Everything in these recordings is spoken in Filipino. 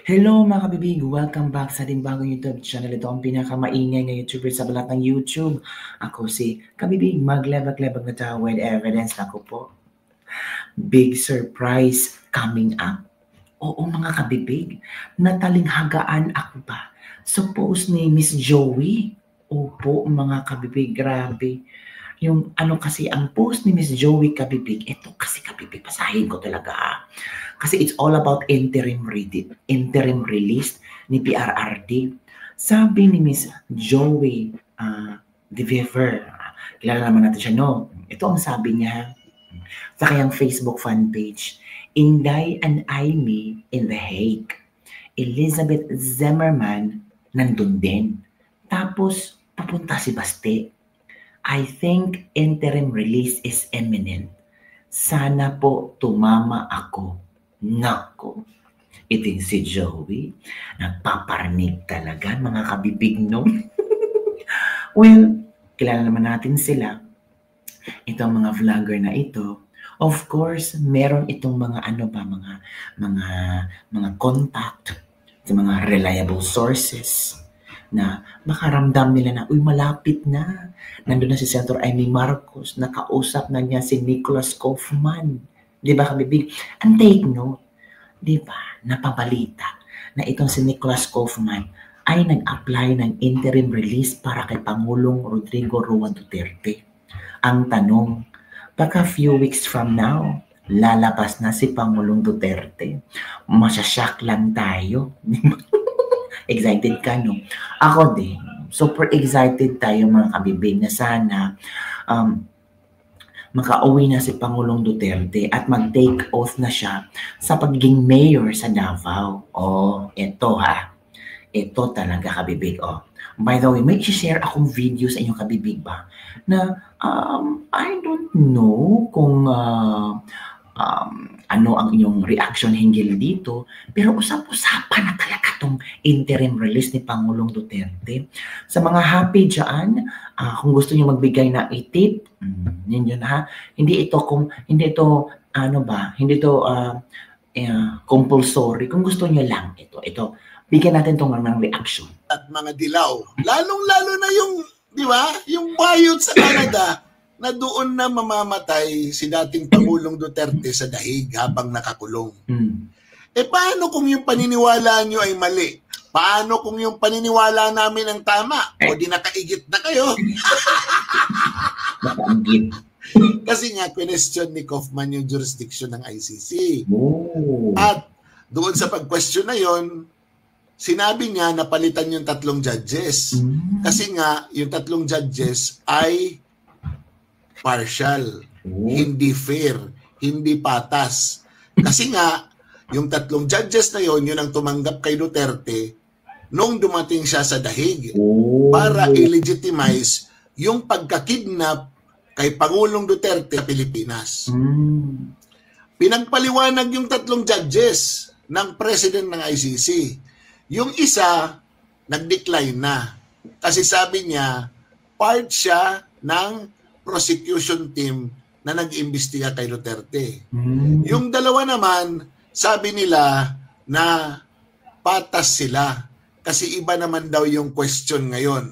Hello mga kabibig! Welcome back sa ating bagong YouTube channel. Ito ang pinakamaingay na YouTuber sa balat ng YouTube. Ako si Kabibig, maglebag-lebag na tayo with evidence. Ako po, big surprise coming up. Oo mga kabibig, natalinghagaan ako ba? So post ni Miss Joey. Opo mga kabibig, grabe. Yung ano kasi ang post ni Miss Joey Kabibig, ito kasi kabibig, basahin ko talaga. Kasi it's all about interim release ni PRRD. Sabi ni Miss Joey De Viver, kilala naman natin siya, no? Ito ang sabi niya sa kanyang Facebook fan page. Inday and Aimee in The Hague. Elizabeth Zimmerman nandun din. Tapos pupunta si Baste. I think interim release is imminent. Sana po tumama ako. Nako, iting si Joey. Nagpaparnig talaga mga kabibig, no? Well, kilala naman natin sila. Itong mga vlogger na ito. Of course, meron itong mga mga contact sa mga reliable sources na makaramdam nila na, uy, malapit na. Nandun na si Senator Aimee Marcos, nakausap na niya si Nicholas Kaufman. Di ba, kabibig? And take note, di ba, napabalita na itong si Nicholas Kaufman ay nag-apply ng interim release para kay Pangulong Rodrigo Roa Duterte. Ang tanong, baka few weeks from now, lalabas na si Pangulong Duterte. Masashock lang tayo. Excited ka, no? Ako din. Super excited tayo mga kabibig na sana makauwi na si Pangulong Duterte at mag-take oath na siya sa pagiging mayor sa Davao. Oh, ito ha. Ito talaga kabibig. Oh. By the way, may i-share akong video sa inyo kabibig ba na I don't know kung ano ang inyong reaction hinggil dito, pero usap-usapan na talaga tong interim release ni Pangulong Duterte. Sa mga happy dyan, kung gusto niyo magbigay na tip, yun ha. Hindi ito compulsory. Kung gusto niyo lang ito, bigyan natin tong ng reaction. At mga dilaw, lalong-lalo na yung, di ba, yung bayot sa Canada, na doon na mamamatay si dating Pangulong Duterte sa dahig habang nakakulong. Eh paano kung yung paniniwala nyo ay mali? Paano kung yung paniniwala namin ang tama? O di nakaigit na kayo? Nakaigit. Kasi nga, question ni Kaufman yung jurisdiction ng ICC. Oh. At doon sa pag-question na yon, sinabi niya na palitan yung 3 judges. Kasi nga, yung 3 judges ay partial, hindi fair, hindi patas. Kasi nga, yung 3 judges na yon, yun ang tumanggap kay Duterte nung dumating siya sa dahig para i-legitimize yung pagkakidnap kay Pangulong Duterte sa Pilipinas. Pinagpaliwanag yung 3 judges ng president ng ICC. Yung isa, nag-decline na. Kasi sabi niya, part siya ng prosecution team na nag-imbestiga kay Duterte. Yung 2 naman, sabi nila na patas sila kasi iba naman daw yung question ngayon.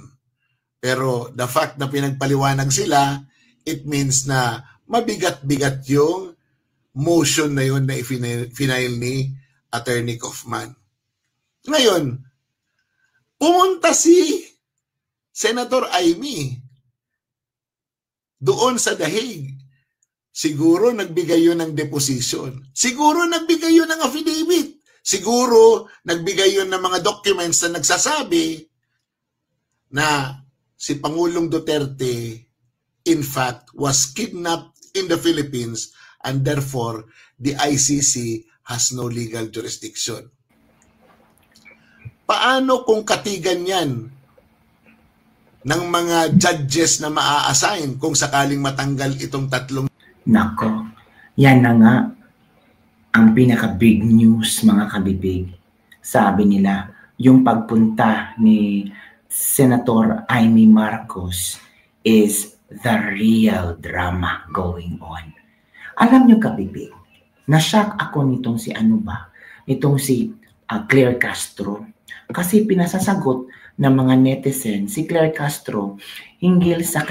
Pero the fact na pinagpaliwanag sila, it means na mabigat-bigat yung motion na yun na i-file ni Attorney Kaufman. Ngayon, pumunta si Senator Aimee doon sa dahig. Siguro nagbigay yun ng deposition. Siguro nagbigay yun ng affidavit. Siguro nagbigay yun ng mga documents na nagsasabi na si Pangulong Duterte in fact was kidnapped in the Philippines and therefore the ICC has no legal jurisdiction. Paano kung katigan yan ng mga judges na maa-assign kung sakaling matanggal itong 3? Nako, yan na nga ang pinaka-big news mga kabibig. Sabi nila, yung pagpunta ni Senator Aimee Marcos is the real drama going on. Alam nyo kabibig, na-shock ako nitong si Claire Castro. Kasi pinasasagot ng mga netizen si Claire Castro hinggil sa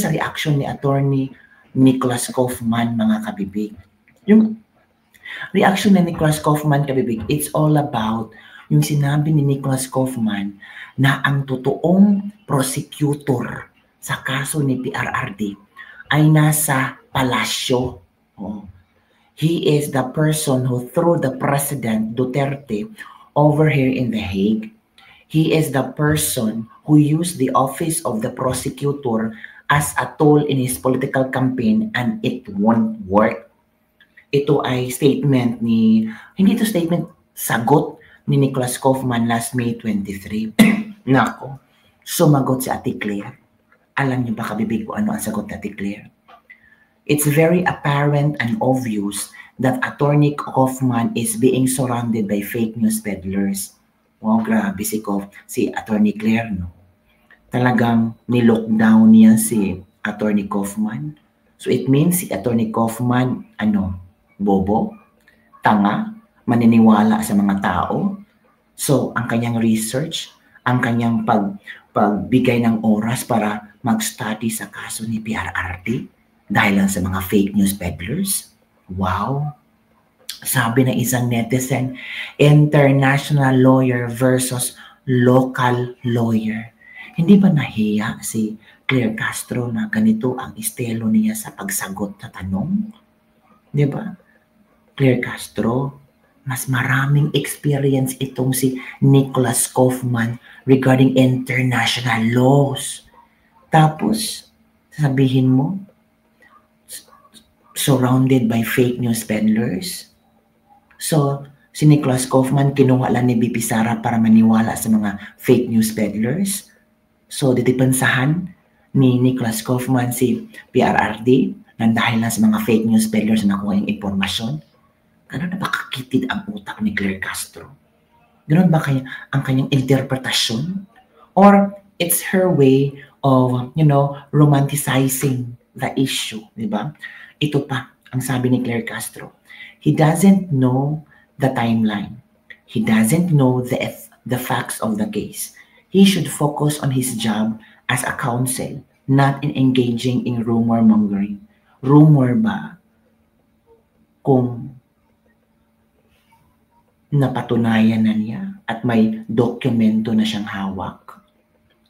reaction ni attorney Nicholas Kaufman, mga kabibig. Yung reaction ni Nicholas Kaufman, kabibig, it's all about yung sinabi ni Nicholas Kaufman na ang totoong prosecutor sa kaso ni PRRD ay nasa palasyo. Oh. He is the person who threw the President Duterte over here in The Hague. He is the person who used the office of the prosecutor as a tool in his political campaign, and it won't work. Ito ay statement hindi ito statement, sagot ni Nicholas Kaufman last May 23. Nako, sumagot si Ate Claire. Alam niyo ba, kabibig, ko ano ang sagot ni Ate Claire? It's very apparent and obvious that Attorney Kaufman is being surrounded by fake news peddlers. Wow, grabe si Attorney Claire, no? Talagang ni-lockdown niya si Attorney Kaufman. So it means si Attorney Kaufman, bobo, tanga, maniniwala sa mga tao. So ang kanyang research, ang kanyang pagbigay ng oras para mag-study sa kaso ni PRRD, dahil lang sa mga fake news peddlers? Wow! Sabi ng isang netizen, international lawyer versus local lawyer. Hindi ba nahiya si Claire Castro na ganito ang estilo niya sa pagsagot sa tanong? Di ba? Claire Castro, mas maraming experience itong si Nicholas Kaufman regarding international laws. Tapos, sabihin mo, surrounded by fake news peddlers. So, si Nicholas Kaufman kinuha lang ni BP Sara para maniwala sa mga fake news peddlers. So, ditipansahan ni Nicholas Kaufman si PRRD nang dahil lang sa mga fake news peddlers na nakuha yung impormasyon. Ganun na ba kakitid ang utak ni Claire Castro? Ganun ba ang kanyang interpretasyon? Or it's her way of, romanticizing the issue, di ba? Ito pa ang sabi ni Claire Castro. He doesn't know the timeline. He doesn't know the facts of the case. He should focus on his job as a counsel, not in engaging in rumor mongering. Rumor ba? Kung napatunayan na niya at may dokumento na siyang hawak.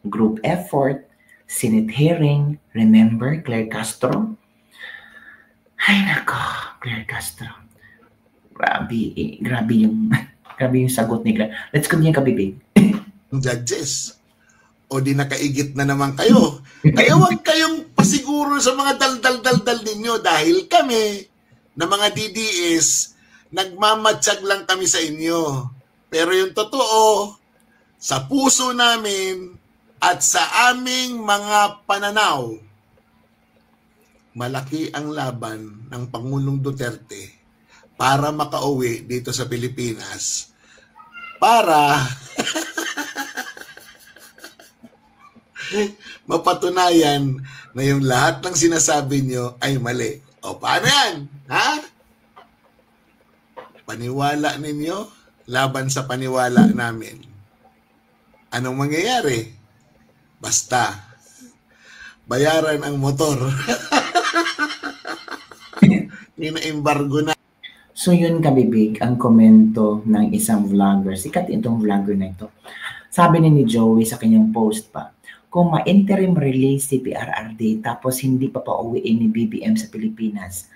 Group effort, Senate hearing, remember Claire Castro? Ay nako, Claire Castro. Grabe yung sagot ni Claire. Let's continue, kabibig. Judges, o di nakaigit na naman kayo. Kaya huwag kayong pasiguro sa mga dal-dal-dal ninyo dahil kami na mga DDS, nagmamatsyag lang kami sa inyo. Pero yung totoo, sa puso namin at sa aming mga pananaw, malaki ang laban ng Pangulong Duterte para makauwi dito sa Pilipinas para mapatunayan na yung lahat ng sinasabi nyo ay mali. O paano yan? Ha? Paniwala ninyo laban sa paniwala namin. Anong mangyayari? Basta bayaran ang motor. Ina-embargo na. So yun, kabibig, ang komento ng isang vlogger. Sikat itong vlogger na ito. Sabi ni Joey sa kanyang post pa, kung ma-interim release si PRRD tapos hindi pa pauwiin ni BBM sa Pilipinas,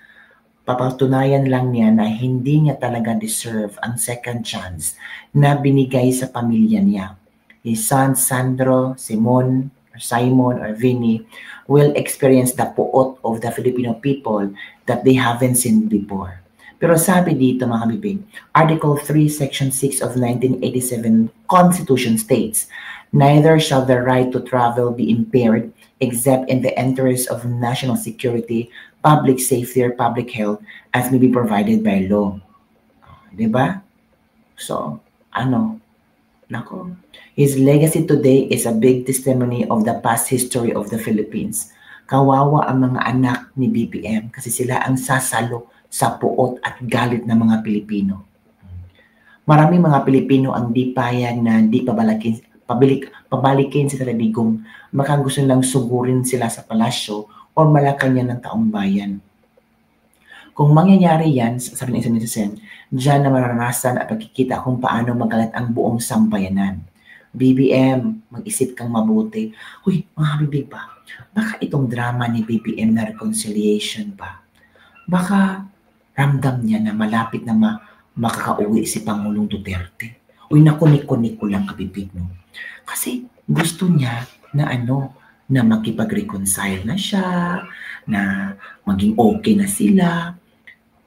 papatunayan lang niya na hindi niya talaga deserve ang second chance na binigay sa pamilya niya. His son Sandro, Simon or Vinny will experience the puot of the Filipino people that they haven't seen before. Pero sabi dito, mga kabibig, Article 3, Section 6 of 1987 Constitution states, neither shall the right to travel be impaired except in the interest of national security, public safety, or public health as may be provided by law. Diba? So, Nako. His legacy today is a big testimony of the past history of the Philippines. Kawawa ang mga anak ni BBM kasi sila ang sasalo sa puot at galit ng mga Pilipino. Maraming mga Pilipino ang di payag na di pabalikin si Tatay Digong. Baka gusto lang sugurin sila sa palasyo o Malacanang ng taong bayan. Kung mangyayari yan, sabi ng isang netizen, diyan na maranasan at pagkikita kung paano magalit ang buong sambayanan. BBM, mag-isip kang mabuti. Uy, mga kabibig ba? Baka itong drama ni BBM na reconciliation ba? Baka ramdam niya na malapit na makakauwi si Pangulong Duterte. Uy, nakunik-kunik ko lang kabibig, no? Kasi gusto niya na na makipag-reconcile na siya, na maging okay na sila.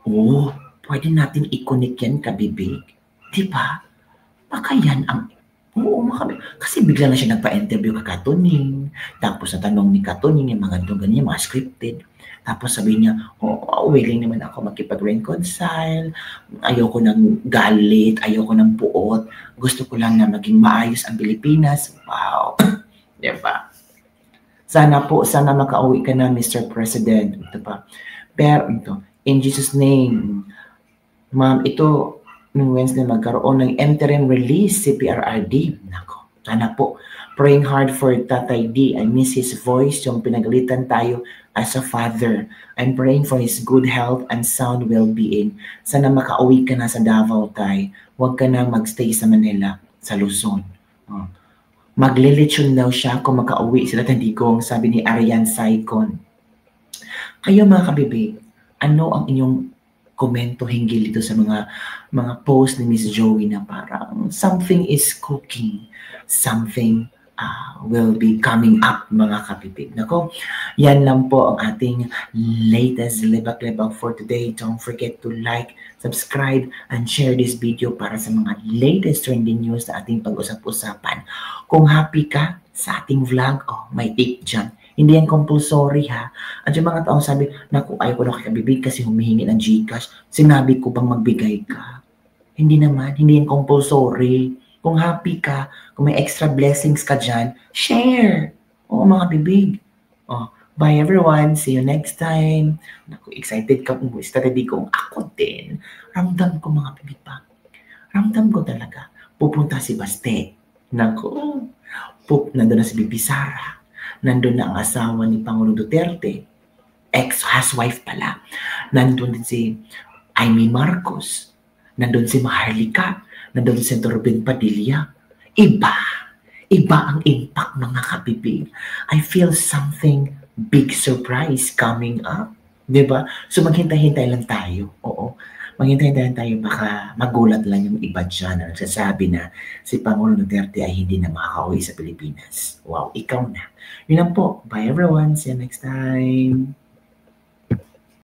Oo, pwede natin i-connect yan kabibig. Diba? Baka yan ang Oo, kasi bigla na siya nagpa-interview kay Katuning. Tapos natanong ni Katuning yung mga ganyan, mga scripted. Tapos sabi niya, willing naman ako makipag-reconcile. Ayoko ng galit, ayoko ng puot. Gusto ko lang na maging maayos ang Pilipinas. Wow. Diba? Sana makauwi ka na, Mr. President. Ito pa. Pero ito, in Jesus' name, ma'am, ito, noong Wednesday magkaroon ng interim release si PRRD. Nako, sana po. Praying hard for Tatay D. I miss his voice, yung pinagalitan tayo as a father. I'm praying for his good health and sound well-being. Sana makauwi ka na sa Davao, Tay. Huwag ka na magstay sa Manila, sa Luzon. Maglilitsyon daw siya kung makauwi sila Tatay Digong, sabi ni Arian Saicon. Kayo mga kabibig, ano ang inyong komento hinggil dito sa mga post ni Miss Joey na parang something is cooking, something will be coming up mga kapipig. Nako, yan lang po ang ating latest Lebak-Lebak for today. Don't forget to like, subscribe, and share this video para sa mga latest trending news na ating pag-usap-usapan. Kung happy ka sa ating vlog, may tip dyan. Hindi yan compulsory ha. At yung mga taong sabi, naku, ayaw ko na kakabibig kasi humihingi ng GCash. Sinabi ko bang magbigay ka? Hindi naman, hindi yan compulsory. Kung happy ka, kung may extra blessings ka dyan, share. Oo mga bibig. Bye everyone. See you next time. Naku, excited ka kung study kong ako din. Ramdam ko mga bibig pa. Ramdam ko talaga. Pupunta si Baste. Naku, nandun na si Bibi Sara. Nandun na ang asawa ni Pangulong Duterte. Ex-housewife pala. Nandun din si Amy Marcos. Nandun si Maharlika. Nandun si Ruben Padilla. Iba ang impact mga kabibig. I feel something big surprise coming up. Diba? So maghintay-hintay lang tayo. Oo. Maghintay-hintay lang tayo. Baka magulat lang yung iba dyan na nagsasabi na si Pangulong Duterte ay hindi na makakauwi sa Pilipinas. Wow, ikaw na. Yun lang po. Bye everyone. See you next time.